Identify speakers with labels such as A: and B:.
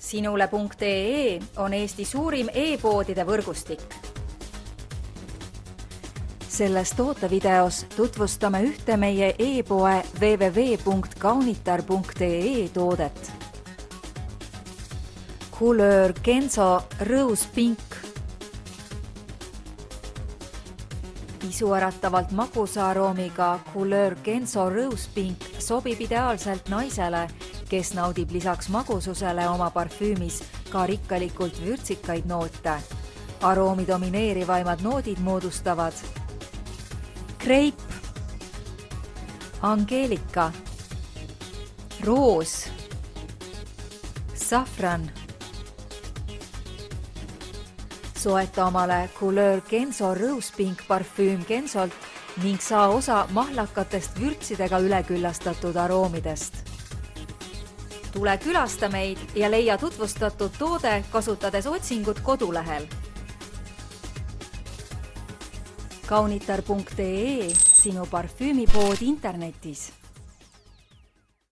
A: Sinule.ee on Eesti suurim e-poodide võrgustik. Selles tootevideos tutvustame ühte meie e-poe www.kaunitar.ee toodet. Couleur Genzo Rose Pink. Isuäratavalt magusa aroomiga Couleur Genzo Rose Pink sobib ideaalselt naisele, kes naudib lisaks magususele oma parfüümis ka rikkalikult vürtsikaid noote. Aroomi domineerivaimad noodid moodustavad kreip, angeelika, roos, safran. Soeta omale Couleur Genzo Rose Pink parfüüm Genzolt ning saa osa mahlakatest vürtsidega üleküllastatud aroomidest. Tule külasta meid ja leia tutvustatud toode kasutades otsingut kodulehel. Kaunitar.ee, sinu parfüümipood internetis.